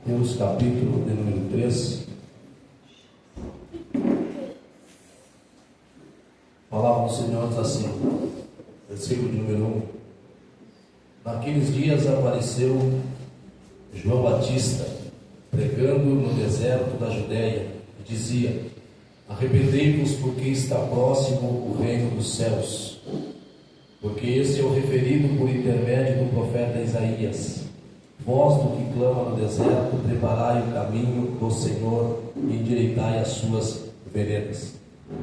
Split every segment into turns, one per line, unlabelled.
Mateus capítulo de número 3. A palavra do Senhor diz assim, versículo de número 1. Naqueles dias apareceu João Batista, pregando no deserto da Judéia, e dizia: arrependei-vos, porque está próximo o reino dos céus. Porque esse é o referido por intermédio do profeta Isaías. Vós do que clama no deserto, preparai o caminho do Senhor e endireitai as suas veredas.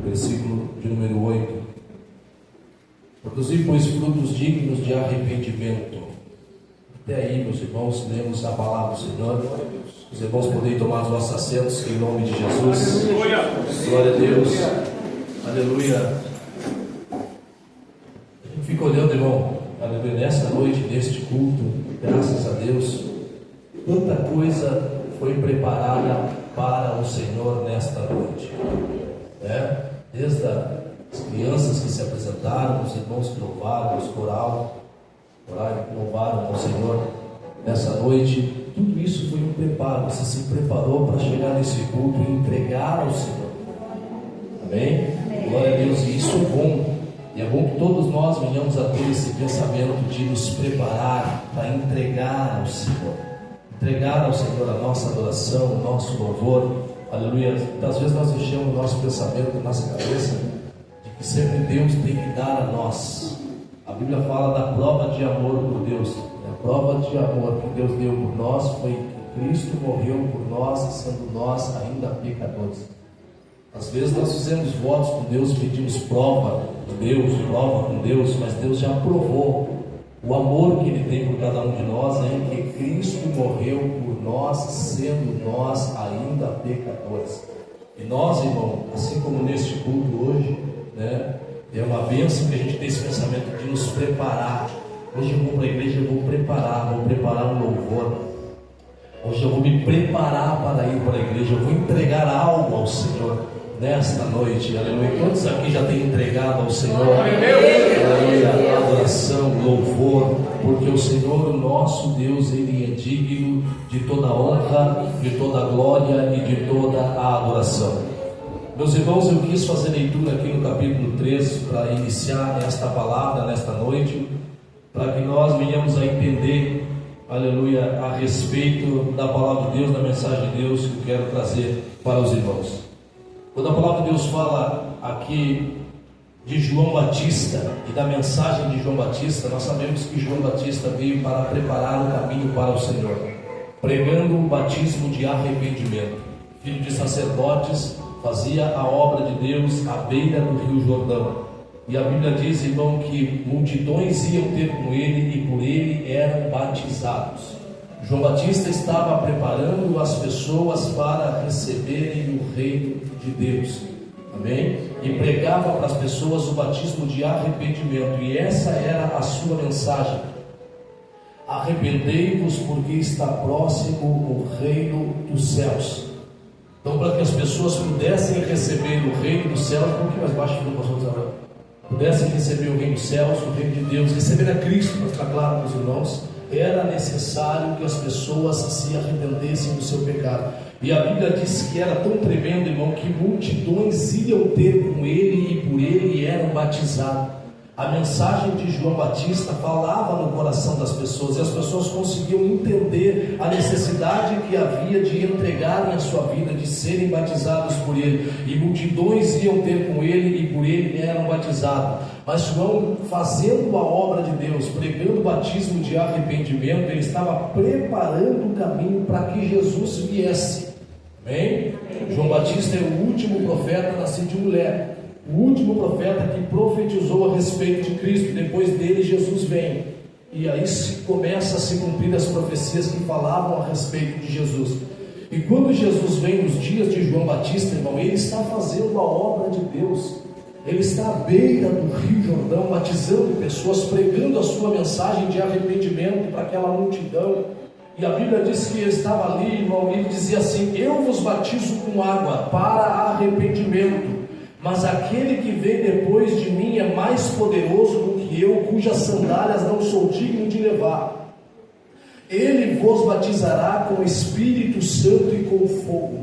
Versículo de número 8. Produzi, pois, frutos dignos de arrependimento. Até aí, meus irmãos, lemos a palavra do Senhor. Os irmãos podem tomar os vossos assentos em nome de Jesus. Glória a Deus. Aleluia. A gente fica olhando, irmão, aleluia, nessa noite, neste culto, graças a Deus, quanta coisa foi preparada para o Senhor nesta noite. Desde as crianças que se apresentaram, os irmãos que louvaram, os coral que louvaram ao Senhor nessa noite, tudo isso foi um preparo. Você se preparou para chegar nesse culto e entregar ao Senhor. Amém? Glória a Deus. E isso é bom. E é bom que todos nós venhamos a ter esse pensamento de nos preparar para entregar ao Senhor. Entregar ao Senhor a nossa adoração, o nosso louvor. Aleluia. Às vezes nós enchemos o nosso pensamento, a nossa cabeça, de que sempre Deus tem que dar a nós. A Bíblia fala da prova de amor por Deus. A prova de amor que Deus deu por nós foi que Cristo morreu por nós, sendo nós ainda pecadores. Às vezes nós fizemos votos com Deus, pedimos prova de Deus, prova com Deus, mas Deus já provou o amor que Ele tem por cada um de nós, em que Cristo morreu por nós, sendo nós ainda pecadores. E nós, irmão, assim como neste culto hoje, é uma bênção que a gente tem esse pensamento de nos preparar. Hoje eu vou para a igreja, eu vou preparar um louvor. Hoje eu vou me preparar para ir para a igreja, eu vou entregar algo ao Senhor nesta noite. Aleluia. Quantos aqui já têm entregado ao Senhor? Aleluia. Adoração, louvor, porque o Senhor, o nosso Deus, Ele é digno de toda a honra, de toda a glória e de toda a adoração. Meus irmãos, eu quis fazer leitura aqui no capítulo 3 para iniciar esta palavra nesta noite, para que nós venhamos a entender, aleluia, a respeito da palavra de Deus, da mensagem de Deus que eu quero trazer para os irmãos. Quando a palavra de Deus fala aqui de João Batista e da mensagem de João Batista, nós sabemos que João Batista veio para preparar o caminho para o Senhor, pregando o batismo de arrependimento. Filho de sacerdotes, fazia a obra de Deus à beira do rio Jordão. E a Bíblia diz, irmão, que multidões iam ter com ele e por ele eram batizados. João Batista estava preparando as pessoas para receberem o reino de Deus. Amém? E pregava para as pessoas o batismo de arrependimento. E essa era a sua mensagem. Arrependei-vos, porque está próximo o reino dos céus. Então, para que as pessoas pudessem receber o reino dos céus, um pouquinho mais baixo do pastor Israel, pudessem receber o reino dos céus, o reino de Deus, receber a Cristo, para ficar claro para os irmãos, era necessário que as pessoas se arrependessem do seu pecado. E a Bíblia diz que era tão tremendo, irmão, que multidões iam ter com ele e por ele eram batizados. A mensagem de João Batista falava no coração das pessoas, e as pessoas conseguiam entender a necessidade que havia de entregarem a sua vida, de serem batizados por ele, e multidões iam ter com ele e por ele eram batizados. Mas João, fazendo a obra de Deus, pregando o batismo de arrependimento, ele estava preparando o caminho para que Jesus viesse. Amém? João Batista é o último profeta nascido de mulher, o último profeta que profetizou a respeito de Cristo. Depois dele Jesus vem, e aí começa a se cumprir as profecias que falavam a respeito de Jesus. E quando Jesus vem nos dias de João Batista, irmão, ele está fazendo a obra de Deus. Ele está à beira do rio Jordão, batizando pessoas, pregando a sua mensagem de arrependimento para aquela multidão. E a Bíblia diz que ele estava ali, irmão, e ele dizia assim: eu vos batizo com água para arrependimento, mas aquele que vem depois de mim é mais poderoso do que eu, cujas sandálias não sou digno de levar. Ele vos batizará com o Espírito Santo e com fogo.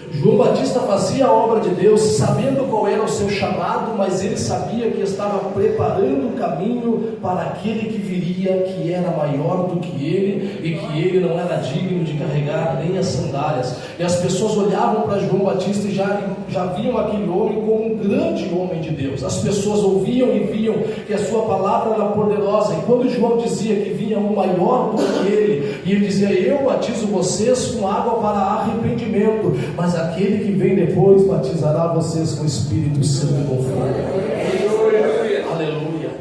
João Batista fazia a obra de Deus, sabendo qual era o seu chamado, mas ele sabia que estava preparando o caminho para aquele que viria, que era maior do que ele, e que ele não era digno de carregar nem as sandálias. E as pessoas olhavam para João Batista e já viam aquele homem como um grande homem de Deus. As pessoas ouviam e viam que a sua palavra era poderosa, e quando João dizia que vinha um maior do que ele, e ele dizia: eu batizo vocês com água para arrependimento, mas aquele que vem depois batizará vocês com o Espírito Santo e com fogo. Aleluia.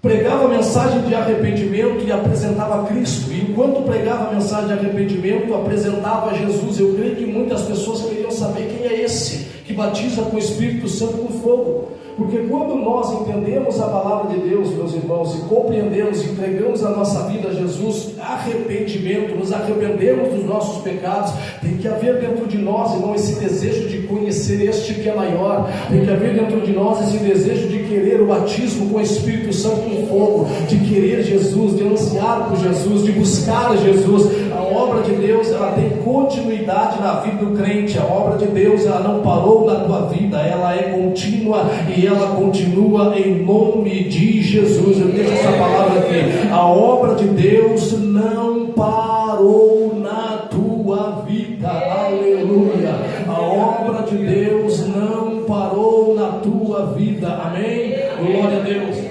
Pregava a mensagem de arrependimento e apresentava Cristo. E enquanto pregava a mensagem de arrependimento, apresentava Jesus. Eu creio que muitas pessoas queriam saber quem é esse que batiza com o Espírito Santo e com fogo. Porque quando nós entendemos a palavra de Deus, meus irmãos, e compreendemos, entregamos a nossa vida a Jesus, arrependimento, nos arrependemos dos nossos pecados, tem que haver dentro de nós, irmão, esse desejo de conhecer este que é maior, tem que haver dentro de nós esse desejo de querer o batismo com o Espírito Santo com fogo, de querer Jesus, de ansiar por Jesus, de buscar Jesus. A obra de Deus, ela tem continuidade na vida do crente. A obra de Deus, ela não parou na tua vida, ela é contínua e ela continua em nome de Jesus. Eu deixo essa palavra aqui. A obra de Deus não parou na tua vida. Aleluia. A obra de Deus não parou na tua vida. Amém? Glória a Deus.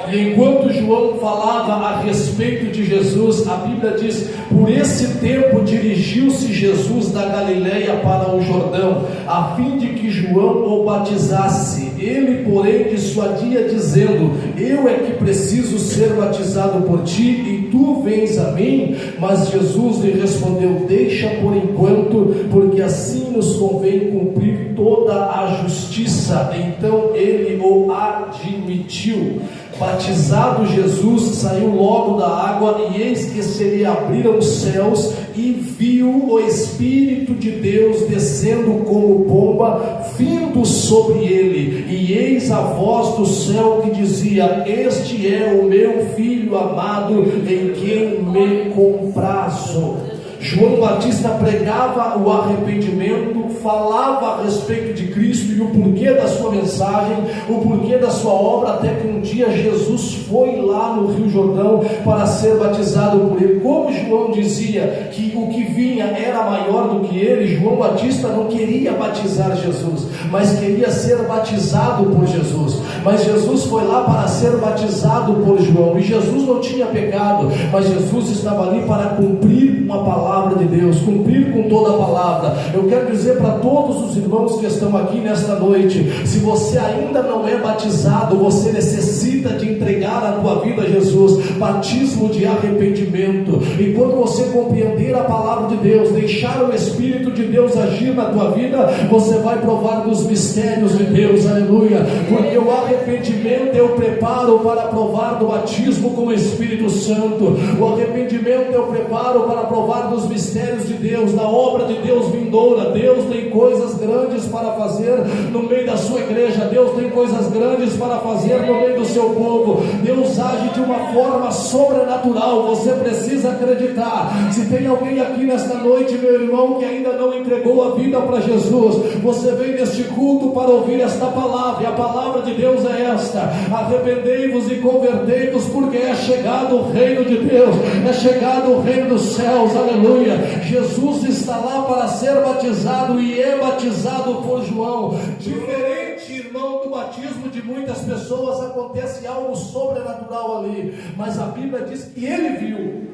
E enquanto João falava a respeito de Jesus, a Bíblia diz: por esse tempo dirigiu-se Jesus da Galileia para o Jordão, a fim de que João o batizasse. Ele, porém, dissuadia, dizendo: eu é que preciso ser batizado por ti, e tu vens a mim? Mas Jesus lhe respondeu: deixa por enquanto, porque assim nos convém cumprir toda a justiça. Então ele o admitiu. Batizado Jesus, saiu logo da água, e eis que se lhe abriram os céus, e viu o Espírito de Deus descendo como pomba, vindo sobre ele. E eis a voz do céu que dizia: este é o meu Filho amado, em quem me comprazo. João Batista pregava o arrependimento, falava a respeito de Cristo e o porquê da sua mensagem, o porquê da sua obra, até que um dia Jesus foi lá no Rio Jordão para ser batizado por ele. Como João dizia que o que vinha era maior do que ele, João Batista não queria batizar Jesus, mas queria ser batizado por Jesus. Mas Jesus foi lá para ser batizado por João, e Jesus não tinha pecado, mas Jesus estava ali para cumprir uma palavra de Deus, cumprir com toda a palavra. Eu quero dizer para todos os irmãos que estão aqui nesta noite: se você ainda não é batizado, você necessita de entregar a tua vida a Jesus, batismo de arrependimento. E quando você compreender a palavra de Deus, deixar o Espírito de Deus agir na tua vida, você vai provar dos mistérios de Deus, aleluia, porque o arrependimento é o preparo para provar do batismo com o Espírito Santo. O arrependimento é o preparo para provar dos mistérios de Deus, da obra de Deus vindoura. Deus tem coisas grandes para fazer no meio da sua igreja, Deus tem coisas grandes para fazer no meio do seu povo. Deus age de uma forma sobrenatural, você precisa acreditar. Se tem alguém aqui nesta noite, meu irmão, que ainda não entregou a vida para Jesus, você vem neste culto para ouvir esta palavra, e a palavra de Deus é esta: arrependei-vos e convertei-vos, porque é chegado o reino de Deus, é chegado o reino dos céus, aleluia. Jesus está lá para ser batizado, e é batizado por João. Diferente, irmão, do batismo de muitas pessoas, acontece algo sobrenatural ali, mas a Bíblia diz que ele viu.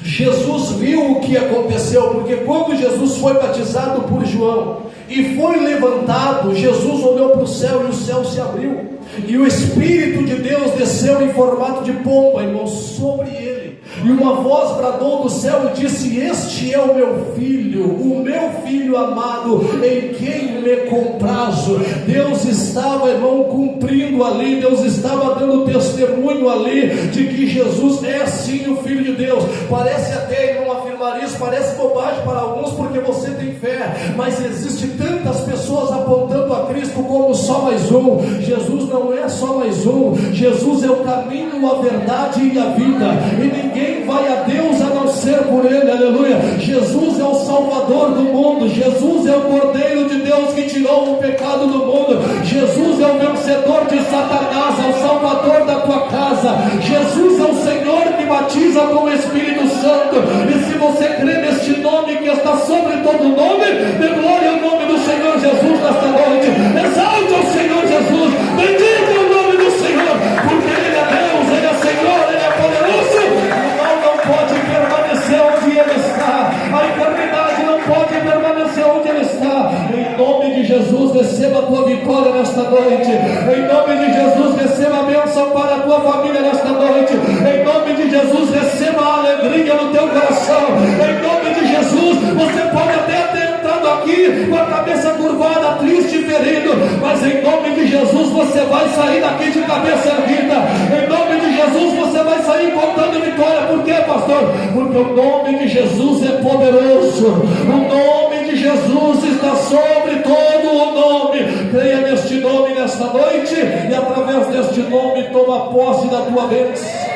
Jesus viu o que aconteceu, porque quando Jesus foi batizado por João e foi levantado, Jesus olhou para o céu e o céu se abriu, e o Espírito de Deus desceu em formato de pomba, irmão, sobre ele. E uma voz bradou do céu e disse: este é o meu filho amado, em quem me comprazo. Deus estava, irmão, cumprindo ali, Deus estava dando testemunho ali de que Jesus é sim o Filho de Deus. Parece até, irmão, afirmar isso, parece bobagem para alguns, porque você tem fé, mas existe tantas pessoas apontando a Cristo como só mais um. Jesus não é só mais um. Jesus é o caminho, a verdade e a vida, e ninguém vai a Deus a não ser por Ele. Aleluia. Jesus é o Salvador do mundo. Jesus é o Cordeiro de Deus que tirou o pecado do mundo. Jesus é o vencedor de Satanás, é o Salvador da tua casa. Jesus é o Senhor que batiza com o Espírito Santo. E se você crê neste nome que está sobre todo nome, dê glória ao nome do Senhor Jesus nesta noite. Exalte o Senhor Jesus, bendiga o nome do Senhor, porque Ele é Deus, Ele é Senhor, Ele é poderoso. O mal não pode permanecer onde Ele está, a enfermidade não pode permanecer onde Ele está. Em nome de Jesus, receba a tua vitória nesta noite. Em nome de Jesus, receba a bênção para a tua família nesta noite. Em nome de Jesus, receba a alegria no teu coração. Em nome de Jesus, você pode até ter entrado aqui com a cabeça curvada, triste e ferido, mas em nome de Jesus você vai sair daqui de cabeça erguida. Em nome de Jesus você vai sair contando vitória. Por quê, pastor? Porque o nome de Jesus é poderoso. O nome de Jesus está sobre todo o nome. Creia neste nome nesta noite, e através deste nome toma posse da tua bênção.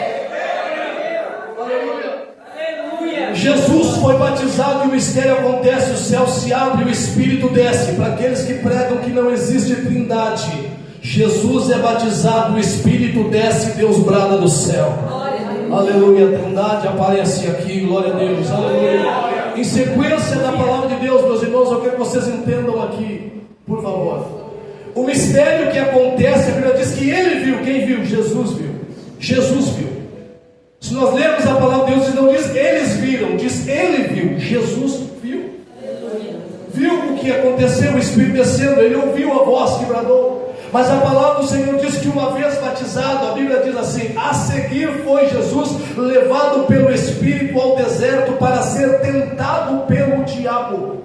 Jesus foi batizado e o mistério acontece, o céu se abre e o Espírito desce. Para aqueles que pregam que não existe trindade, Jesus é batizado, o Espírito desce e Deus brada do céu. Aleluia, a trindade aparece aqui, glória a Deus, aleluia. Em sequência da palavra de Deus, meus irmãos, eu quero que vocês entendam aqui, por favor. O mistério que acontece, a Bíblia diz que ele viu. Quem viu? Jesus viu. Jesus viu. Se nós lermos a palavra de Deus, não diz eles viram, diz ele viu. Jesus viu. Viu o que aconteceu, o Espírito descendo, ele ouviu a voz que bradou. Mas a palavra do Senhor diz que uma vez batizado, a Bíblia diz assim: a seguir foi Jesus levado pelo Espírito ao deserto para ser tentado pelo diabo.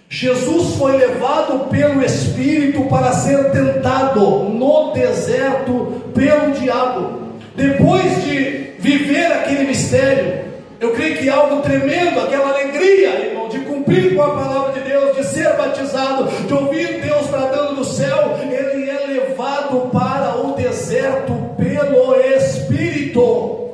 Jesus foi levado pelo Espírito para ser tentado no deserto pelo diabo. Depois de viver aquele mistério, eu creio que algo tremendo, aquela alegria, irmão, de cumprir com a palavra de Deus, de ser batizado, de ouvir Deus bradando do céu, ele é levado para o deserto pelo Espírito.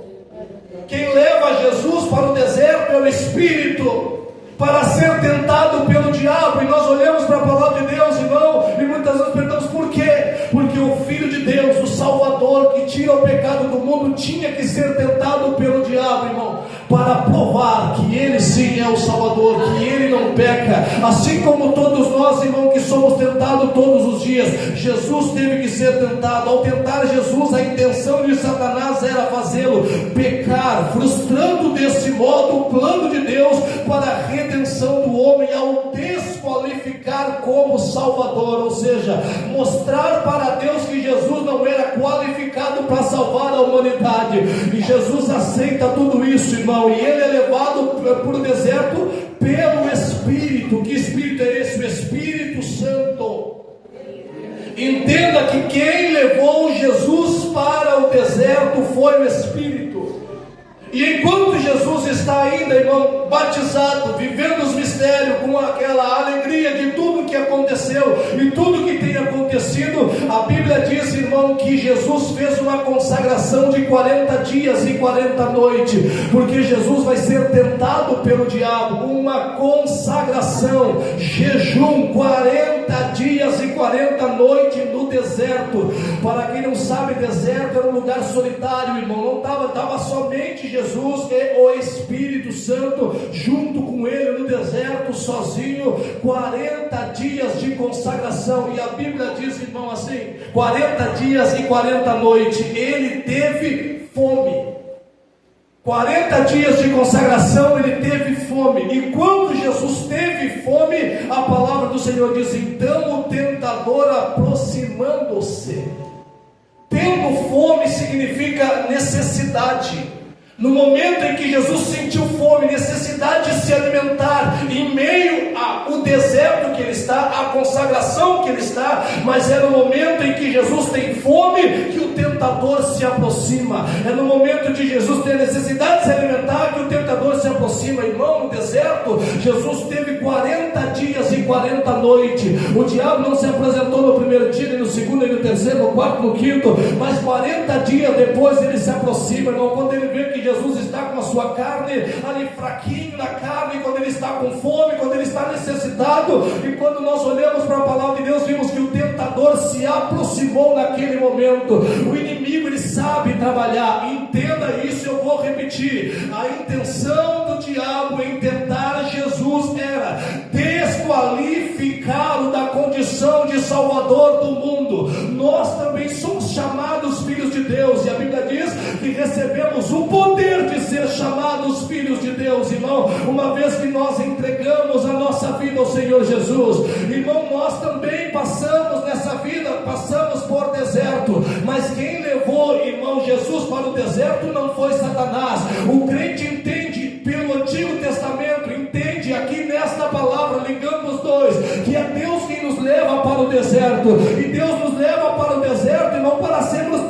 Quem leva Jesus para o deserto é o Espírito, para ser tentado pelo diabo. E nós olhamos para a palavra de Deus, irmão, e muitas vezes perguntamos por quê? Porque o Filho de Deus, o Salvador, que tira o pecado do mundo, tinha que ser tentado pelo diabo, irmão, para provar que Ele sim é o Salvador, que Ele não peca. Assim como todos nós, irmão, que somos tentados todos os dias, Jesus teve que ser tentado. Ao tentar Jesus, a intenção de Satanás era fazê-lo pecar, frustrando desse modo o plano de Deus para a redenção do homem, ao desqualificar como Salvador, ou seja, mostrar para Deus que Jesus não era qualificado para salvar a humanidade. E Jesus aceita tudo isso, irmão, e ele é levado para o deserto pelo Espírito. Que Espírito é esse? O Espírito Santo. Entenda que quem levou Jesus para o deserto foi o Espírito. E enquanto Jesus está ainda, irmão, batizado, vivendo os mistérios, com aquela alegria de tudo que aconteceu e tudo que tem acontecido, a Bíblia diz, irmão, que Jesus fez uma consagração de 40 dias e 40 noites, porque Jesus vai ser tentado pelo diabo. Uma consagração, jejum, 40 dias e 40 noites no deserto. Para quem não sabe, deserto era um lugar solitário, irmão, não estava somente Jesus e o Espírito Santo junto com ele no deserto, sozinho. 40 dias de consagração. E a Bíblia diz, irmão, assim, 40 dias e 40 noites ele teve fome. 40 dias de consagração, ele teve fome. E quando Jesus teve fome, a palavra do Senhor diz: então o tentador aproximando-se. Tendo fome significa necessidade. No momento em que Jesus sentiu fome, necessidade de se alimentar, em meio ao deserto que ele está, a consagração que ele está, mas é no momento em que Jesus tem fome que o tentador se aproxima. É no momento de Jesus ter necessidade de se alimentar que o tentador se aproxima. Irmão, no deserto, Jesus teve 40 dias e 40 noites. O diabo não se apresentou no primeiro dia, nem no segundo, nem no terceiro, no quarto, no quinto, mas 40 dias depois ele se aproxima, irmão. Quando ele vê que Jesus está com a sua carne ali fraquinho na carne, quando ele está com fome, quando ele está necessitado, e quando nós olhamos para a palavra de Deus, vimos que o tentador se aproximou naquele momento. O inimigo, ele sabe trabalhar. Entenda isso, eu vou repetir. A intenção do diabo em tentar Jesus era desqualificá-lo da condição de Salvador do mundo. Nós também somos chamados filhos de Deus, e a Bíblia diz que recebemos o poder de ser chamados filhos de Deus, irmão, uma vez que nós entregamos a nossa vida ao Senhor Jesus. Irmão, nós também passamos nessa vida, passamos por deserto, mas quem levou, irmão, Jesus para o deserto não foi Satanás. O crente entende pelo Antigo Testamento, entende aqui nesta palavra, ligando os dois, que é Deus quem nos leva para o deserto, e Deus nos leva para o deserto, irmão, para sermos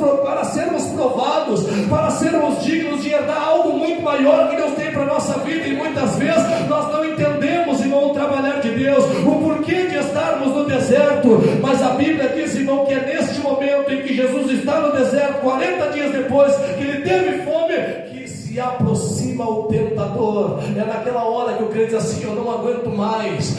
provados, para sermos dignos de herdar algo muito maior que Deus tem para a nossa vida. E muitas vezes nós não entendemos, irmão, o trabalhar de Deus, o porquê de estarmos no deserto. Mas a Bíblia diz, irmão, que é neste momento em que Jesus está no deserto, 40 dias depois que ele teve fome, que se aproxima o tentador. É naquela hora que o crente diz assim: eu não aguento mais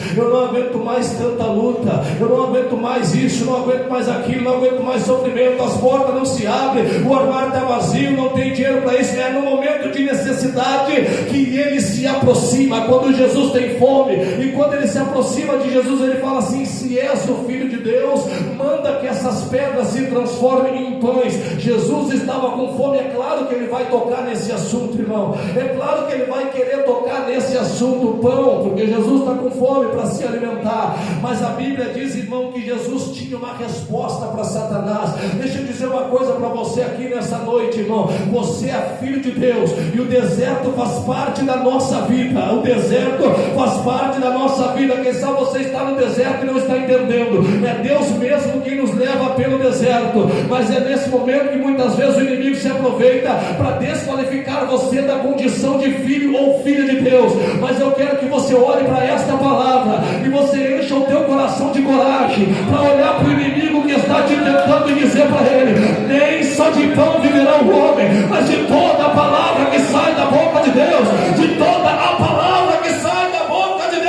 tanta luta, eu não aguento mais isso, não aguento mais aquilo, não aguento mais sofrimento, as portas não se abrem, o armário está vazio, não tem dinheiro para isso. É no momento de necessidade que ele se aproxima. Quando Jesus tem fome, e quando ele se aproxima de Jesus, ele fala assim: se és o Filho de Deus, manda que essas pedras se transformem em pães. Jesus estava com fome. É claro que ele vai tocar nesse assunto, irmão, é claro que ele vai querer tocar nesse assunto, pão, porque Jesus está com fome para se alimentar. Mas a Bíblia diz, irmão, que Jesus tinha uma resposta para Satanás. Deixa eu dizer uma coisa para você aqui nessa noite, irmão: você é filho de Deus, e o deserto faz parte da nossa vida. O deserto faz parte da nossa vida. Quem sabe você está no deserto e não está entendendo. É Deus mesmo quem nos leva pelo deserto, mas é nesse momento que muitas vezes o inimigo se aproveita para desqualificar você da condição de filho ou filha de Deus. Mas eu quero que você olhe para esta palavra e você encha o teu coração de coragem para olhar para o inimigo que está te tentando e dizer para ele: nem só de pão viverá o homem, mas de toda a palavra que sai da boca de Deus, de toda a palavra que sai da boca de Deus.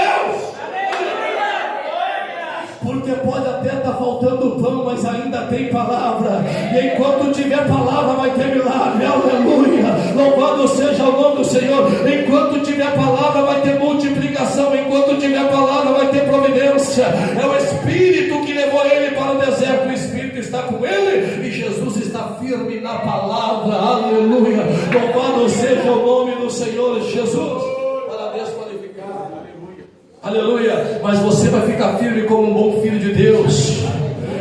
Porque pode até estar faltando pão, mas ainda tem palavra, e enquanto tiver palavra vai ter milagre. Aleluia, louvado seja o nome do Senhor. Enquanto tiver palavra vai ter multiplicação, enquanto tiver palavra vai ter providência. É o Espírito que levou ele para o deserto, o Espírito está com ele, e Jesus está firme na palavra. Aleluia, louvado seja o nome do Senhor Jesus. Para Deus qualificar. Aleluia. Mas você vai ficar firme como um bom filho de Deus,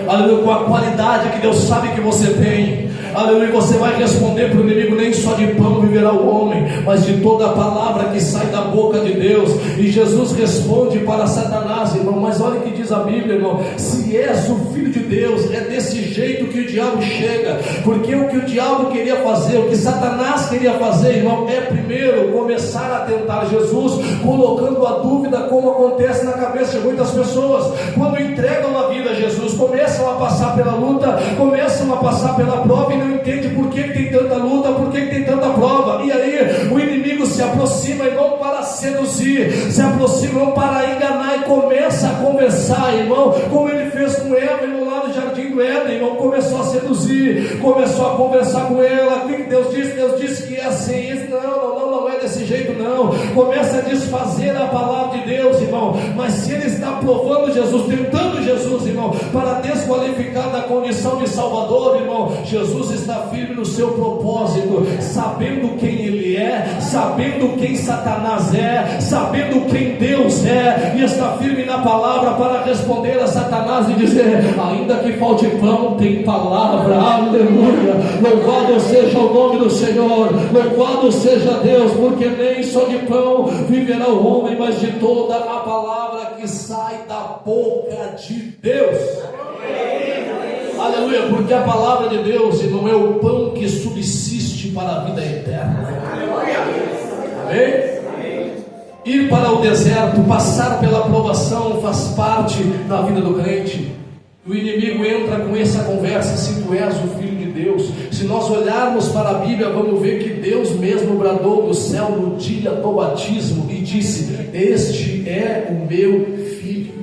aleluia, com a qualidade que Deus sabe que você tem. Aleluia, você vai responder para o inimigo: nem só de pão viverá o homem, mas de toda a palavra que sai da boca de Deus. E Jesus responde para Satanás, irmão. Mas olha o que diz a Bíblia, irmão: se és o Filho de Deus. É desse jeito que o diabo chega, porque o que o diabo queria fazer, o que Satanás queria fazer, irmão, é primeiro começar a tentar Jesus, colocando a dúvida, como acontece na cabeça de muitas pessoas quando entregam a vida a Jesus. Começam a passar pela luta, começam a passar pela prova, e não entende por que tem tanta luta, por que tem tanta prova. E aí o inimigo se aproxima, irmão, para seduzir, se aproxima, irmão, para enganar, e começa a conversar, irmão, como ele fez com Eva, irmão, lá no jardim do Éden, irmão. Começou a seduzir, começou a conversar com ela. O que Deus disse? Deus disse que é assim. Não é desse jeito, não. Começa a desfazer a palavra de Deus, irmão. Mas se ele está provando Jesus, tentando Jesus, irmão, para desqualificar da condição de Salvador, irmão, Jesus está firme no seu propósito, sabendo quem ele é, sabendo quem Satanás é, sabendo quem Deus é, e está firme na palavra para responder a Satanás e dizer: ainda que falte pão, tem palavra. Aleluia, louvado seja o nome do Senhor, louvado seja Deus, porque nem só de pão viverá o homem, mas de toda a palavra que sai da boca de Deus. Aleluia, porque a palavra de Deus não é o pão que subsiste para a vida eterna. Amém? Ir para o deserto, passar pela provação, faz parte da vida do crente. O inimigo entra com essa conversa: se tu és o Filho de Deus. Se nós olharmos para a Bíblia, vamos ver que Deus mesmo bradou do céu no dia do batismo e disse: este é o meu Filho.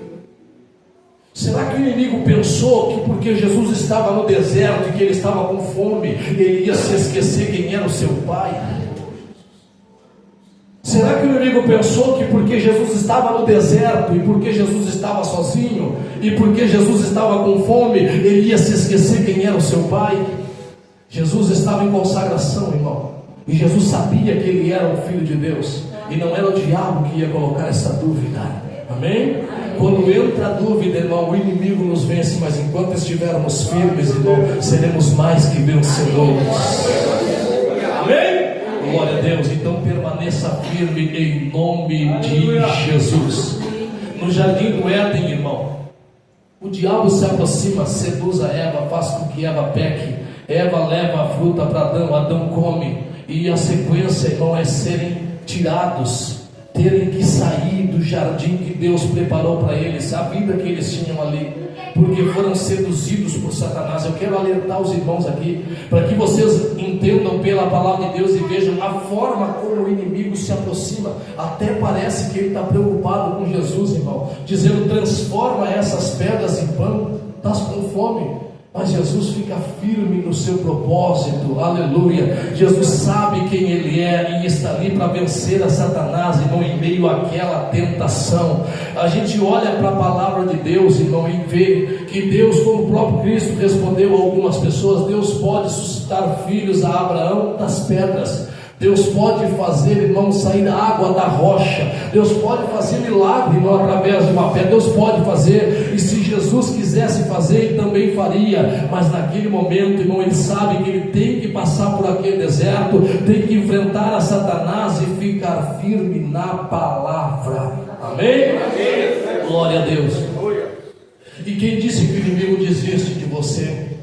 Será que o inimigo pensou que porque Jesus estava no deserto e que ele estava com fome, ele ia se esquecer quem era o seu Pai? Será que o inimigo pensou que porque Jesus estava no deserto, e porque Jesus estava sozinho, e porque Jesus estava com fome, ele ia se esquecer quem era o seu Pai? Jesus estava em consagração, irmão, e Jesus sabia que ele era o Filho de Deus, e não era o diabo que ia colocar essa dúvida. Amém? Quando entra a dúvida, irmão, o inimigo nos vence, mas enquanto estivermos firmes, irmão, seremos mais que vencedores. Amém? Glória a Deus. Então permaneça firme em nome de Jesus. No jardim do Éden, irmão, o diabo se aproxima, seduz a Eva, faz com que Eva peque. Eva leva a fruta para Adão, Adão come, e a sequência, irmão, é serem tirados, terem que sair do jardim que Deus preparou para eles, a vida que eles tinham ali, porque foram seduzidos por Satanás. Eu quero alertar os irmãos aqui, para que vocês entendam pela palavra de Deus e vejam a forma como o inimigo se aproxima. Até parece que ele está preocupado com Jesus, irmão, dizendo: transforma essas pedras em pão. Estás com fome? Mas Jesus fica firme no seu propósito, aleluia. Jesus sabe quem Ele é e está ali para vencer a Satanás, irmão, em meio àquela tentação. A gente olha para a palavra de Deus, irmão, e vê que Deus, como o próprio Cristo respondeu a algumas pessoas, Deus pode suscitar filhos a Abraão das pedras. Deus pode fazer, irmão, sair a água da rocha. Deus pode fazer milagre, irmão, através de uma pedra. Deus pode fazer, e se Jesus quisesse fazer, Ele também faria. Mas naquele momento, irmão, Ele sabe que Ele tem que passar por aquele deserto, tem que enfrentar a Satanás e ficar firme na palavra. Amém? Amém. Glória a Deus. E quem disse que o inimigo desiste de você?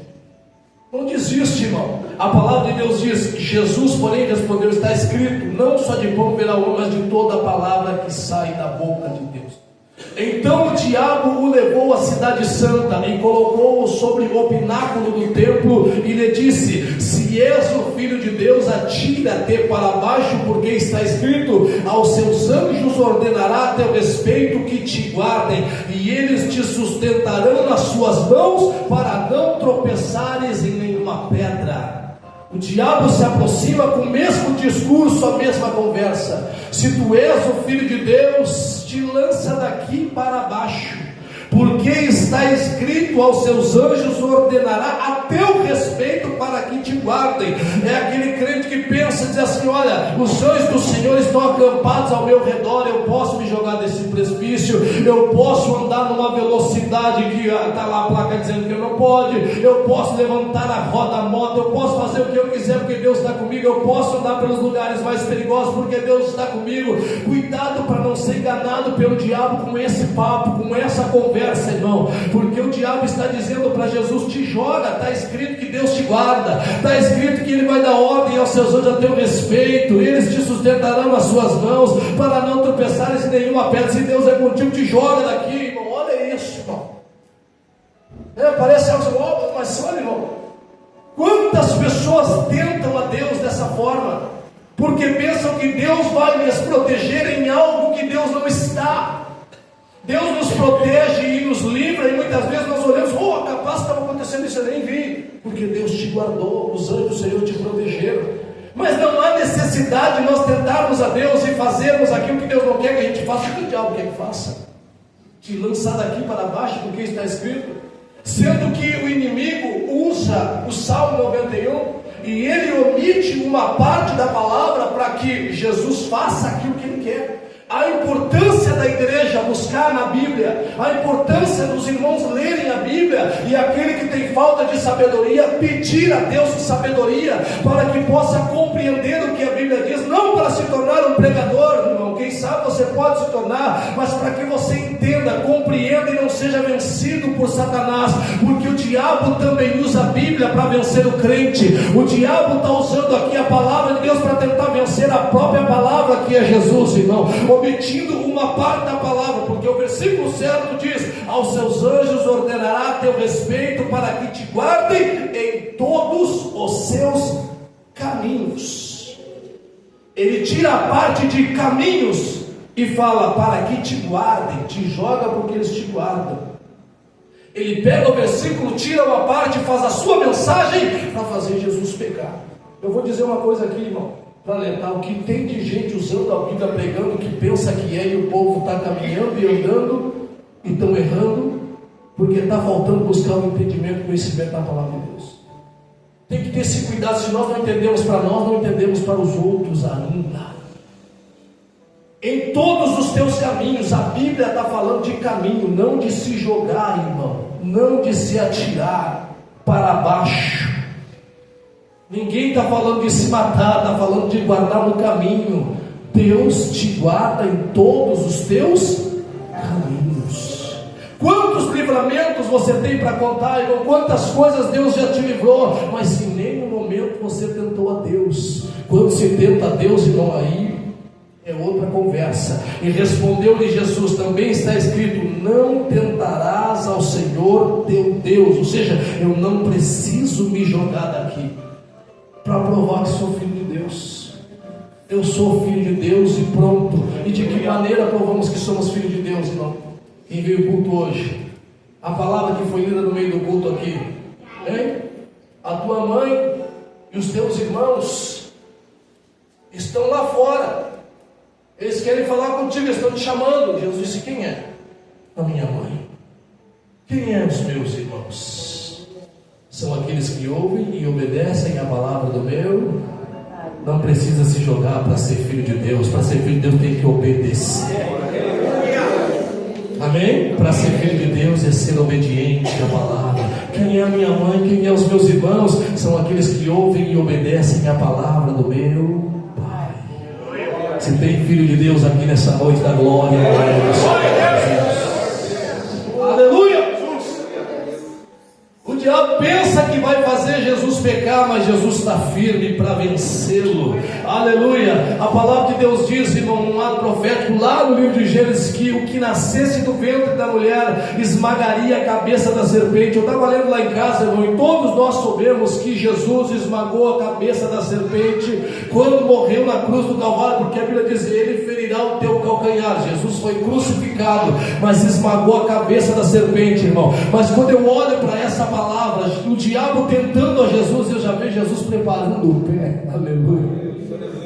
Não desiste, irmão. A palavra de Deus diz: Jesus, porém, respondeu: está escrito, não só de pão viverá o homem, mas de toda a palavra que sai da boca de Deus. Então o diabo o levou à cidade santa e colocou-o sobre o pináculo do templo e lhe disse: se és o Filho de Deus, atira-te para baixo, porque está escrito: aos seus anjos ordenará a teu respeito que te guardem, e eles te sustentarão nas suas mãos, para não tropeçares em nenhuma pedra. O diabo se aproxima com o mesmo discurso, a mesma conversa: se tu és o Filho de Deus, te lança daqui para baixo, porque está escrito: aos seus anjos ordenará a teu respeito para que te guardem. É aquele crente que pensa, diz assim: olha, os anjos do Senhor estão acampados ao meu redor, eu posso me jogar desse precipício, eu posso andar numa velocidade que está lá a placa dizendo que eu não pode, eu posso levantar a roda da moto, eu posso fazer o que eu quiser porque Deus está comigo, eu posso andar pelos lugares mais perigosos porque Deus está comigo. Cuidado para não ser enganado pelo diabo com esse papo, com essa conversa, irmão, porque o diabo está dizendo para Jesus: te joga, está escrito que Deus te guarda, está escrito que Ele vai dar ordem aos seus anjos a teu respeito, eles te sustentarão nas suas mãos, para não tropeçares em nenhuma pedra. Se Deus é contigo, te joga daqui, irmão. Olha isso, irmão. Parece algo óbvio, mas olha, irmão, quantas pessoas tentam a Deus dessa forma, porque pensam que Deus vai lhes proteger em algo que Deus não está. Deus nos protege e nos livra, e muitas vezes nós olhamos: capaz estava acontecendo isso, eu nem vi, porque Deus te guardou, os anjos do Senhor te protegeram. Mas não há necessidade de nós tentarmos a Deus e fazermos aquilo que Deus não quer que a gente faça. O que o diabo quer que faça? Te lançar daqui para baixo, porque está escrito. Sendo que o inimigo usa o Salmo 91 e ele omite uma parte da palavra para que Jesus faça aquilo que Ele quer. A importância da igreja buscar na Bíblia, a importância dos irmãos lerem a Bíblia, e aquele que tem falta de sabedoria, pedir a Deus sabedoria, para que possa compreender o que a Bíblia diz, não para se tornar um pregador, irmão, quem sabe você pode se tornar, mas para que você entenda, compreenda e não seja vencido por Satanás, porque o diabo também usa a Bíblia para vencer o crente. O diabo está usando aqui a palavra de Deus para tentar vencer a própria palavra aqui é Jesus, irmão, omitindo uma parte da palavra, porque o versículo certo diz: aos seus anjos ordenará a teu respeito para que te guardem em todos os seus caminhos. Ele tira a parte de caminhos e fala para que te guardem, te joga porque eles te guardam. Ele pega o versículo, tira uma parte e faz a sua mensagem para fazer Jesus pecar. Eu vou dizer uma coisa aqui, irmão, para alertar: o que tem de gente usando a Bíblia, pregando, que pensa que é, e o povo está caminhando e andando e estão errando, porque está faltando buscar o entendimento e conhecimento da palavra de Deus. Tem que ter esse cuidado. Se nós não entendemos para nós, não entendemos para os outros ainda. Em todos os teus caminhos, a Bíblia está falando de caminho, não de se jogar, irmão, não de se atirar para baixo. Ninguém está falando de se matar, está falando de guardar no caminho. Deus te guarda em todos os teus caminhos. Quantos livramentos você tem para contar, irmão? Quantas coisas Deus já te livrou, mas em nenhum momento você tentou a Deus. Quando se tenta a Deus, irmão, aí é outra conversa. E respondeu-lhe Jesus, também está escrito: não tentarás ao Senhor teu Deus. Ou seja, eu não preciso me jogar daqui para provar que sou filho de Deus. Eu sou filho de Deus e pronto. E de que maneira provamos que somos filhos de Deus, irmão? Quem veio ao culto hoje, a palavra que foi lida no meio do culto aqui, hein? A tua mãe e os teus irmãos estão lá fora. Eles querem falar contigo, eles estão te chamando. Jesus disse: quem é? A minha mãe. Quem é os meus irmãos? São aqueles que ouvem e obedecem a palavra do meu. Não precisa se jogar para ser filho de Deus. Para ser filho de Deus tem que obedecer. Amém? Para ser filho de Deus é ser obediente à palavra. Quem é a minha mãe? Quem é os meus irmãos? São aqueles que ouvem e obedecem a palavra do meu. Se tem filho de Deus aqui nessa noite da glória, aleluia! O diabo pensa que vai fazer Jesus pecar, mas Jesus está firme para vencê-lo. Aleluia! A palavra de Deus diz, irmão, num ato profético lá no livro de Gênesis, que o que nascesse do ventre da mulher esmagaria a cabeça da serpente. Eu estava lendo lá em casa, irmão, e todos nós soubemos que Jesus esmagou a cabeça da serpente quando morreu na cruz do Calvário, porque a Bíblia diz: ele ferirá o teu calcanhar. Jesus foi crucificado, mas esmagou a cabeça da serpente, irmão. Mas quando eu olho para essa palavra, o diabo tentando a Jesus, eu já vejo Jesus preparando o pé. Aleluia!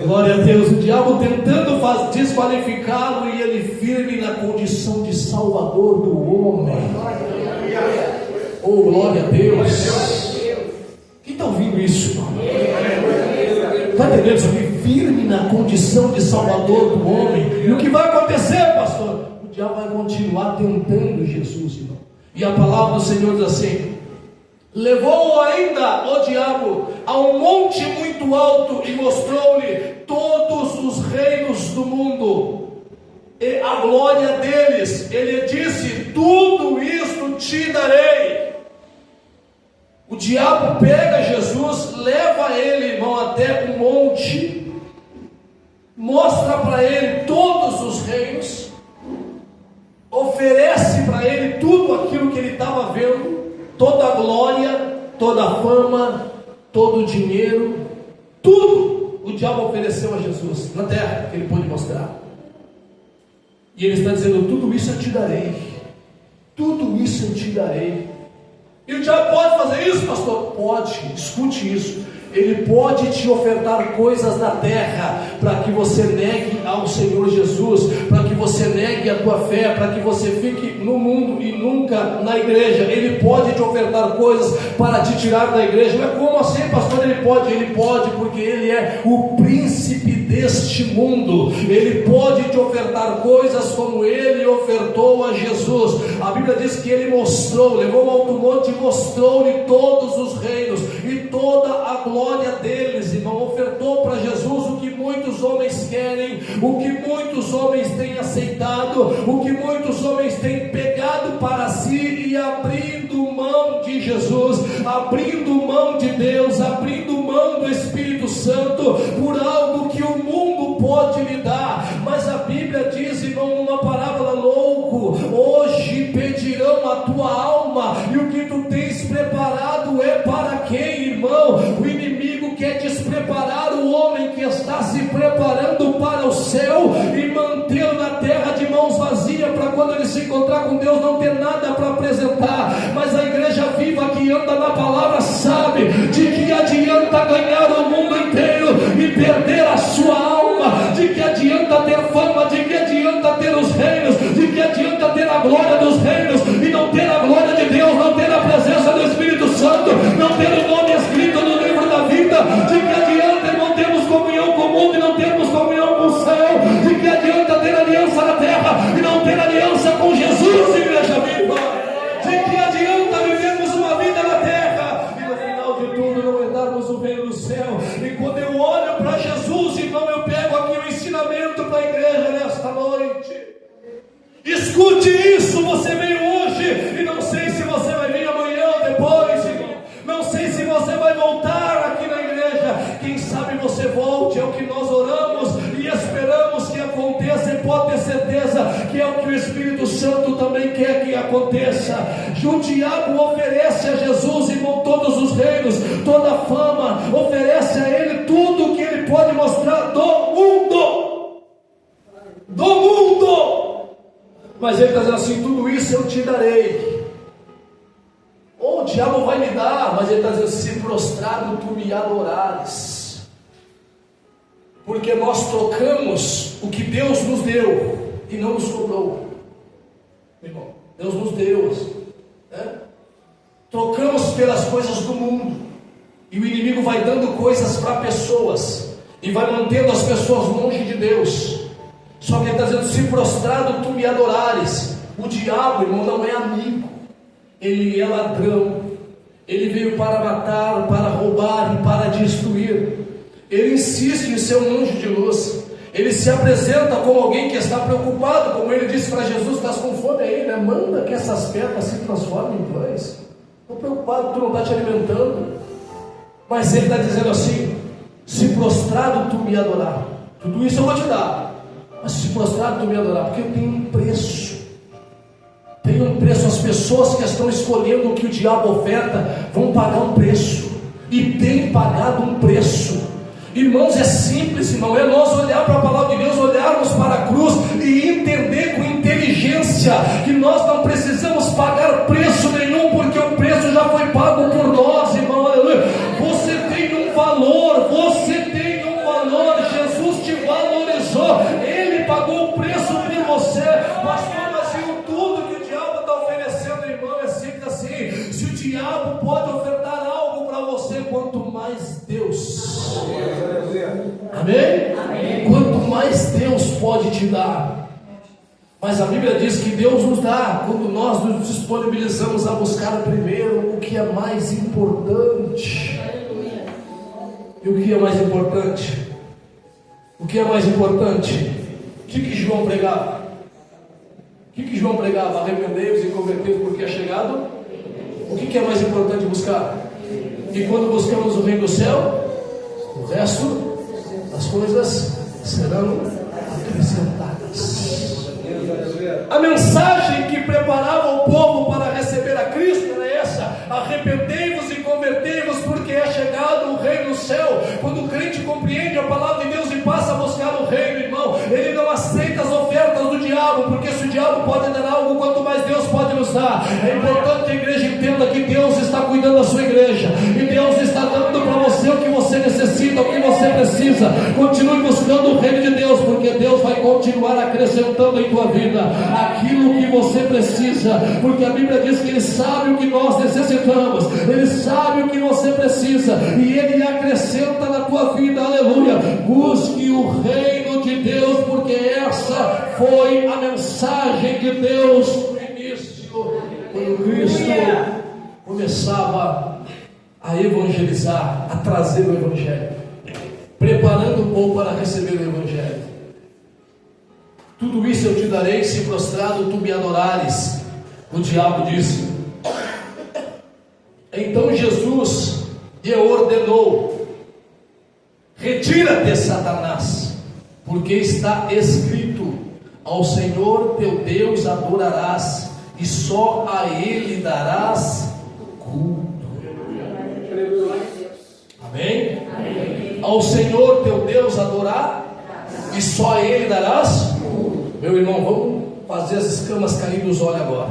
Glória a Deus. O diabo tentando desqualificá-lo e ele firme na condição de salvador do homem. Oh, glória a Deus. Quem está ouvindo isso, irmão? Está entendendo isso aqui? Firme na condição de salvador do homem. E o que vai acontecer, pastor? O diabo vai continuar tentando Jesus, irmão. E a palavra do Senhor diz assim: levou-o ainda, o diabo, a um monte muito alto e mostrou-lhe todos os reinos do mundo e a glória deles. Ele disse: tudo isto te darei. O diabo pega Jesus, leva ele, irmão, até um monte, mostra para ele todos os reinos, oferece para ele tudo aquilo que ele estava vendo, toda a glória, toda a fama, todo o dinheiro, tudo o diabo ofereceu a Jesus na terra, que ele pôde mostrar. E ele está dizendo: tudo isso eu te darei, tudo isso eu te darei. E o diabo pode fazer isso, pastor? Pode, escute isso. Ele pode te ofertar coisas na terra para que você negue ao Senhor Jesus, para que você negue a tua fé, para que você fique no mundo e nunca na igreja. Ele pode te ofertar coisas para te tirar da igreja. Mas como assim, pastor? Ele pode porque ele é o príncipe deste mundo. Ele pode te ofertar coisas como ele ofertou a Jesus. A Bíblia diz que ele mostrou, levou ao alto monte e mostrou-lhe todos os reinos e toda a glória deles, irmão. Ofertou para Jesus o que muitos homens querem, o que muitos homens têm aceitado, o que muitos homens têm pegado para si e abrindo mão de Jesus, abrindo mão de Deus, abrindo mão do Espírito Santo por algo que o mundo pode lhe dar. céu e mantê-lo na terra de mãos vazias, para quando ele se encontrar com Deus não ter nada para apresentar. Mas a igreja viva que anda na palavra sabe de que adianta ganhar o mundo inteiro e perder a sua alma, de que adianta ter fama, de que adianta ter os reinos, de que adianta ter a glória dos reinos e não ter a glória de Deus, não ter a presença do Espírito Santo, não ter o nome escrito no livro da vida. De que adianta não termos comunhão com o mundo e não termos comunhão com o céu? De que adianta ter aliança na terra e não ter aliança com Jesus, igreja viva? De que adianta vivermos uma vida na terra e no final de tudo não herdarmos o reino do céu? E quando eu olho para Jesus, irmão, eu pego aqui o ensinamento para a igreja nesta noite. Escute isso, você veio hoje e não sei se você vai vir amanhã ou depois, irmão. Não sei se você vai voltar aqui na igreja. Quem sabe você volte, é o que nós oramos e esperamos que aconteça, e pode ter certeza que é o que o Espírito Santo também quer que aconteça. O diabo oferece a Jesus, irmão, todos os reinos, toda a fama, oferece a ele tudo que ele pode mostrar do mundo. Do mundo! Mas ele está dizendo assim: tudo isso eu te darei. Ou o diabo vai me dar, mas ele está dizendo: se prostrado tu me adorares. Porque nós trocamos o que Deus nos deu e não nos cobrou. Irmão, Deus nos deu, né? Trocamos pelas coisas do mundo. E o inimigo vai dando coisas para pessoas e vai mantendo as pessoas longe de Deus. Só que ele está dizendo: se prostrado tu me adorares. O diabo, irmão, não é amigo. Ele é ladrão. Ele veio para matar, para roubar e para destruir. Ele insiste em ser um anjo de luz. Ele se apresenta como alguém que está preocupado, como ele disse para Jesus: estás com fome aí, né? Manda que essas pedras se transformem em pães. Estou preocupado, tu não está te alimentando. Mas ele está dizendo assim: se prostrado tu me adorar, tudo isso eu vou te dar. Mas se prostrado tu me adorar, porque eu tenho um preço. Tem um preço. As pessoas que estão escolhendo o que o diabo oferta vão pagar um preço, e tem pagado um preço. Irmãos, é simples, irmão, é nós olhar para a palavra de Deus, olharmos para a cruz e entender com inteligência que nós não precisamos pagar preço nenhum, porque o preço já foi pago por nós, irmão, aleluia. Você tem um valor, Jesus te valorizou, Ele pagou o preço por você. Pastor, mas tudo que o diabo está oferecendo, irmão, é simples assim: se o diabo pode ofertar algo para você, quanto mais Deus. Amém? Amém? Quanto mais Deus pode te dar. Mas a Bíblia diz que Deus nos dá quando nós nos disponibilizamos a buscar primeiro o que é mais importante. E o que é mais importante? O que é mais importante? O que João pregava? O que João pregava? Arrependei-vos e convertei-vos, porque é chegado. O que é mais importante buscar? E quando buscamos o reino do céu, o resto das coisas serão acrescentadas. A mensagem que preparava o povo para receber a Cristo era essa: arrependei-vos e convertei-vos, porque é chegado o reino do céu. Quando o crente compreende a palavra de Deus e passa a buscar o reino, irmão, ele não aceita as ofertas do diabo, porque se o diabo pode dar algo, quanto mais Deus pode nos dar. É importante que a igreja entenda que Deus está cuidando da sua igreja, e Deus está dando para você o que você necessita, o que você precisa. Continue buscando o reino de Deus, porque Deus vai continuar acrescentando em tua vida aquilo que você precisa, porque a Bíblia diz que Ele sabe o que nós necessitamos, Ele sabe o que você precisa, e Ele acrescenta na tua vida. Aleluia. Busque o reino de Deus, porque essa foi a mensagem de Deus no início, quando Cristo começava a evangelizar, a trazer o evangelho, preparando o povo para receber o evangelho. Tudo isso eu te darei se prostrado tu me adorares. O diabo disse. Então Jesus lhe ordenou: retira-te, Satanás, porque está escrito: ao Senhor teu Deus adorarás, e só a Ele darás culto. Amém? Amém. Ao Senhor teu Deus adorar, e só a Ele darás. Meu irmão, vamos fazer as escamas cair dos olhos agora.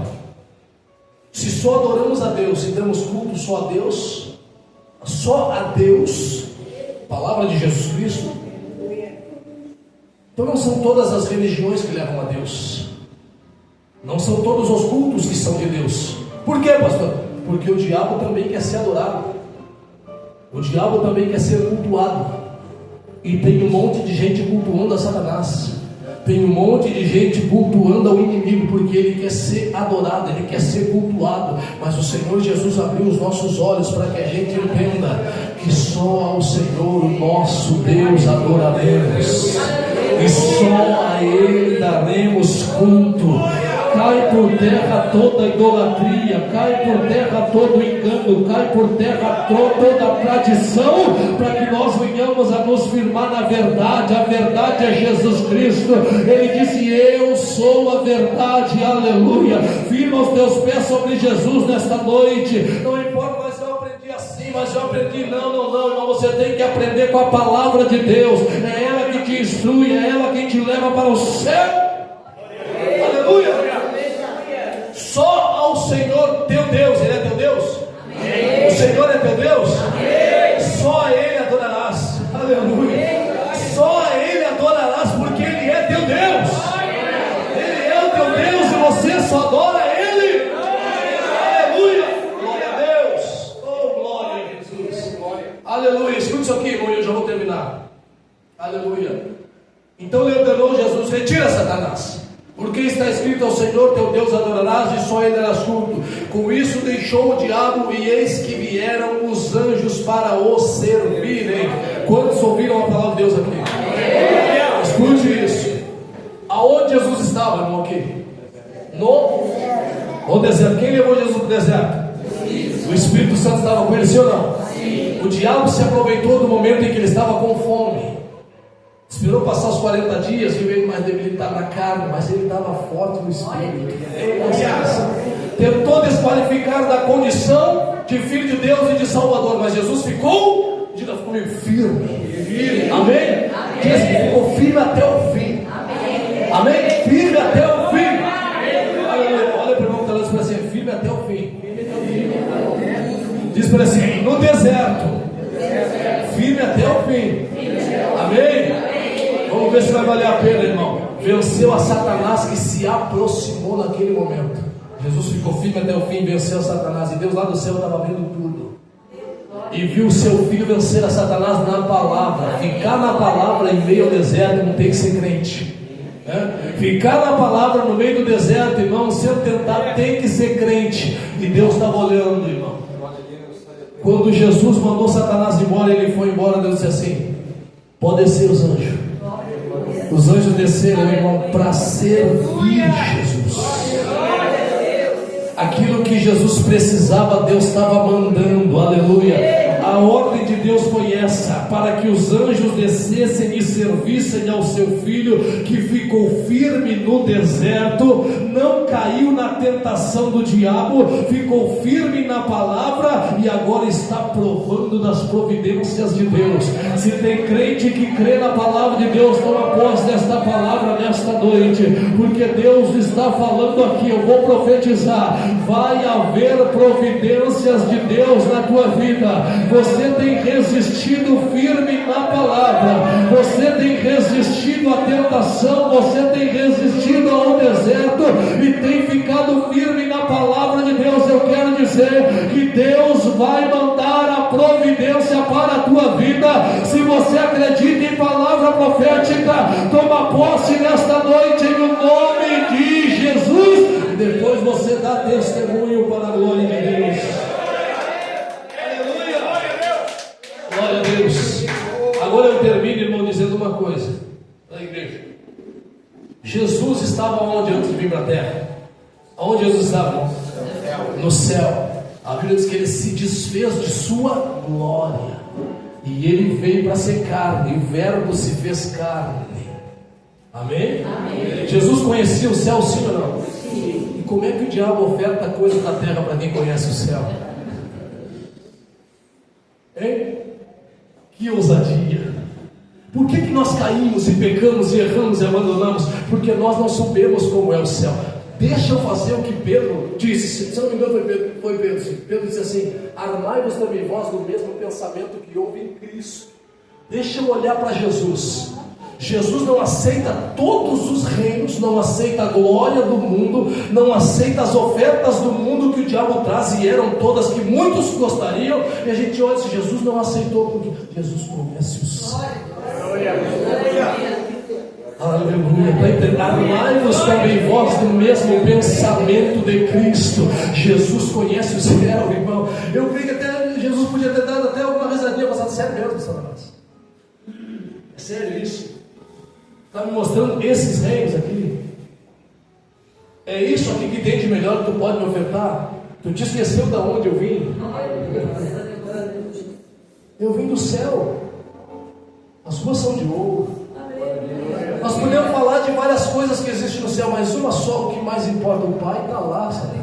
Se só adoramos a Deus e damos culto só a Deus, palavra de Jesus Cristo, então não são todas as religiões que levam a Deus, não são todos os cultos que são de Deus. Por quê, pastor? Porque o diabo também quer ser adorado, o diabo também quer ser cultuado, e tem um monte de gente cultuando a Satanás, tem um monte de gente cultuando ao inimigo, porque ele quer ser adorado, ele quer ser cultuado. Mas o Senhor Jesus abriu os nossos olhos para que a gente entenda que só ao Senhor, o nosso Deus, adoraremos, e só a Ele daremos culto. Cai por terra toda idolatria, cai por terra todo engano, cai por terra toda tradição, para que nós venhamos a nos firmar na verdade. A verdade é Jesus Cristo. Ele disse: eu sou a verdade, aleluia. Firma os teus pés sobre Jesus nesta noite. Não importa, mas eu aprendi assim, mas eu aprendi, não, irmão, você tem que aprender com a palavra de Deus. É ela que te instrui, é ela que te leva para o céu. Aleluia. Só ao Senhor teu Deus. Ele é teu Deus? Amém. O Senhor é teu Deus? Amém. Só a Ele adorarás. Aleluia. Só a Ele adorarás, porque Ele é teu Deus. Ele é o teu Deus e você só adora Ele. Aleluia. Glória a Deus. Oh, glória a Jesus. Aleluia. Escute isso aqui, irmão, e eu já vou terminar. Aleluia. Então lhe ordenou Jesus: retira, Satanás, porque está escrito: ao Senhor teu Deus adorarás e só Ele darás culto. Com isso deixou o diabo, e eis que vieram os anjos para o servirem. Quantos ouviram a palavra de Deus aqui? Amém. Escute isso. Aonde Jesus estava, irmão, aqui? No deserto. Quem levou Jesus para o deserto? O Espírito Santo estava com ele, sim ou não? Sim. O diabo se aproveitou do momento em que ele estava com fome. Esperou passar os 40 dias, viu ele mais debilitado na carne, mas ele estava forte no Espírito. Tentou desqualificar da condição de Filho de Deus e de Salvador, mas Jesus ficou, diga comigo, firme. Amém? Diz que ficou firme até o fim. Amém? Firme até o fim. Olha para o irmão que está falando assim: firme até o fim. Diz para ele assim: no deserto, firme até o fim. Amém? Vamos ver se vai valer a pena, irmão. Venceu a Satanás que se aproximou naquele momento. Jesus ficou firme até o fim, venceu a Satanás. E Deus lá do céu estava vendo tudo, e viu o seu filho vencer a Satanás na palavra. Ficar na palavra em meio ao deserto não tem que ser crente, né? Ficar na palavra no meio do deserto, irmão, sendo tentado, tem que ser crente. E Deus estava olhando, irmão. Quando Jesus mandou Satanás embora, ele foi embora. Deus disse assim: pode descer os anjos. Os anjos desceram, irmão, para servir Jesus. Aquilo que Jesus precisava, Deus estava mandando. Aleluia. A ordem de Deus foi essa: para que os anjos descessem e servissem ao seu filho, que ficou firme no deserto, não caiu na tentação do diabo, ficou firme na palavra e agora está provando das providências de Deus. Se tem crente que crê na palavra de Deus, toma posse desta palavra nesta noite, porque Deus está falando aqui. Eu vou profetizar: vai haver providências de Deus na tua vida. Você tem resistido firme na palavra, você tem resistido à tentação, você tem resistido ao deserto e tem ficado firme na palavra de Deus. Eu quero dizer que Deus vai mandar a providência para a tua vida. Se você acredita em palavra profética, toma posse nesta noite em nome de Jesus, e depois você dá testemunho para a glória de Deus. Glória a Deus. Agora eu termino, irmão, dizendo uma coisa da igreja. Jesus estava onde antes de vir para a terra? Onde Jesus estava? No céu. A Bíblia diz que ele se desfez de sua glória, e ele veio para ser carne, e o verbo se fez carne. Amém? Amém. Jesus conhecia o céu, sim ou não? Sim. E como é que o diabo oferta coisas da terra para quem conhece o céu? Hein? Que ousadia! Por que nós caímos e pecamos e erramos e abandonamos? Porque nós não sabemos como é o céu. Deixa eu fazer o que Pedro disse. Se não me engano foi Pedro. Pedro disse assim: armai-vos também vós do mesmo pensamento que houve em Cristo. Deixa eu olhar para Jesus. Jesus não aceita todos os reinos, não aceita a glória do mundo, não aceita as ofertas do mundo que o diabo traz, e eram todas que muitos gostariam, e a gente olha, se Jesus não aceitou, porque Jesus conhece o céu. Aleluia. Armai-vos também vós do mesmo pensamento de Cristo. Jesus conhece o céu, irmão. Eu creio que até Jesus podia ter dado até alguma risadinha passada. Sério mesmo, Satanás? É sério isso? Está me mostrando esses reinos aqui. É isso aqui que tem de melhor que tu pode me ofertar? Tu te esqueceu de onde eu vim? Eu vim do céu. As ruas são de ouro. Nós podemos falar de várias coisas que existem no céu, mas uma só, o que mais importa, o Pai está lá, sabe?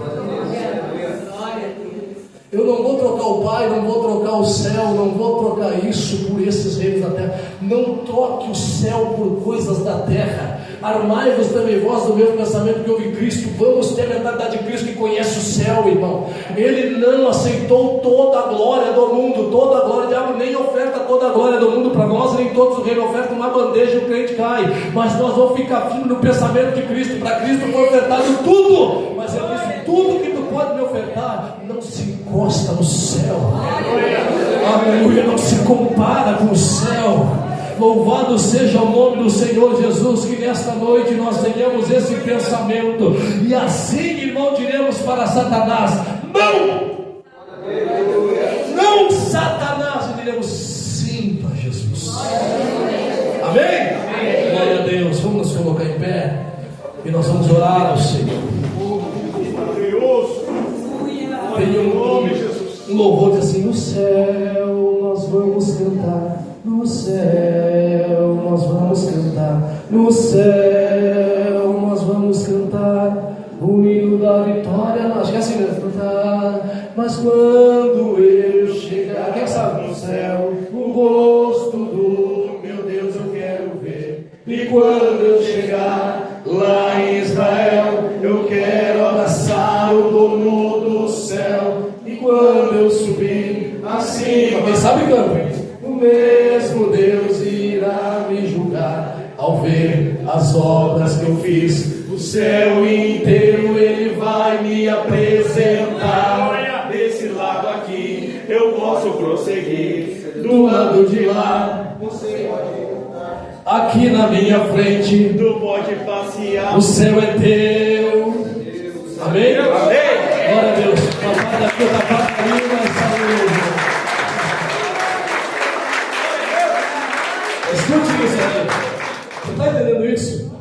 Eu não vou trocar o Pai, não vou trocar o céu, não vou trocar isso por esses reinos da terra. Não troque o céu por coisas da terra. Armai-vos também vós do mesmo pensamento que houve em Cristo. Vamos ter a mentalidade de Cristo que conhece o céu, irmão. Ele não aceitou toda a glória do mundo, toda a glória. O diabo nem oferta toda a glória do mundo para nós, nem todos os reinos ofertam uma bandeja e o crente cai. Mas nós vamos ficar firmes no pensamento de Cristo. Para Cristo foi ofertado tudo. Mas ele disse: tudo que tu pode me ofertar, não se encosta no céu. Aleluia, não se compara com o céu. Louvado seja o nome do Senhor Jesus. Que nesta noite nós tenhamos esse pensamento, e assim, irmão, diremos para Satanás: não! Não, Satanás! E diremos sim para Jesus. Amém? Glória a Deus. Vamos nos colocar em pé e nós vamos orar ao Senhor. Tem um louvor diz assim: no céu nós vamos cantar, no céu nós vamos cantar, no céu nós vamos cantar o hino da vitória. Acho que é assim mesmo, cantar. Mas quando eu chegar, quem sabe, no céu, o rosto do meu Deus eu quero ver. E quando eu chegar lá em Israel, eu quero abraçar o dono do céu. E quando eu subir acima, quem sabe canta, o mesmo Deus irá me julgar ao ver as obras que eu fiz. O céu inteiro Ele vai me apresentar. Desse lado aqui eu posso prosseguir, do lado de lá você pode. Aqui na minha frente tu pode passear. O céu é teu. Amém? Amém. Glória a Deus. Papai daqui, papai ali, escute isso aí. Você está entendendo isso?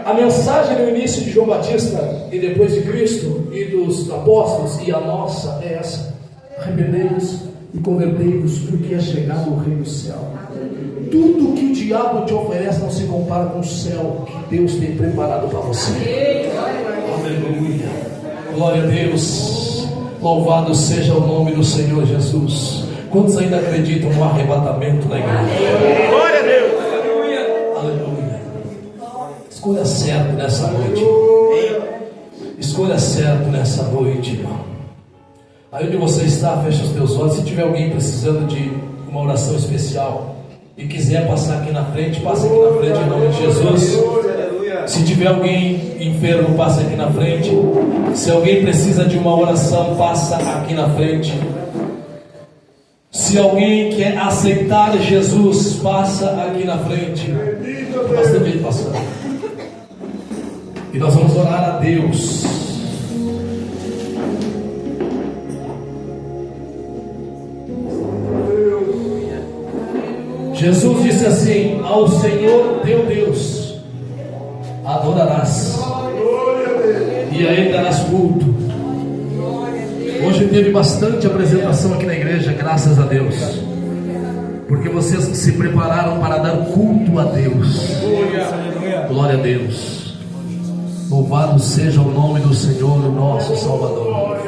A mensagem no início de João Batista e depois de Cristo e dos apóstolos e a nossa é essa: arrependei-vos e convertei-vos, porque é chegado o reino do céu. Tudo que o diabo te oferece não se compara com o céu que Deus tem preparado para você. Aleluia. Glória a Deus. Louvado seja o nome do Senhor Jesus. Quantos ainda acreditam no arrebatamento na igreja? Glória a Deus. Aleluia. Escolha certo nessa noite. Escolha certo nessa noite, irmão. Aí onde você está, fecha os teus olhos. Se tiver alguém precisando de uma oração especial e quiser passar aqui na frente, passa aqui na frente em nome de Jesus. Se tiver alguém enfermo, passa aqui na frente. Se alguém precisa de uma oração, passa aqui na frente. Se alguém quer aceitar Jesus, passa aqui na frente. Bastante gente passando. E nós vamos orar a Deus. Jesus disse assim: ao Senhor teu Deus adorarás, e a Ele darás culto. Hoje teve bastante apresentação aqui na igreja, graças a Deus, porque vocês se prepararam para dar culto a Deus. Glória a Deus. Louvado seja o nome do Senhor, o nosso Salvador.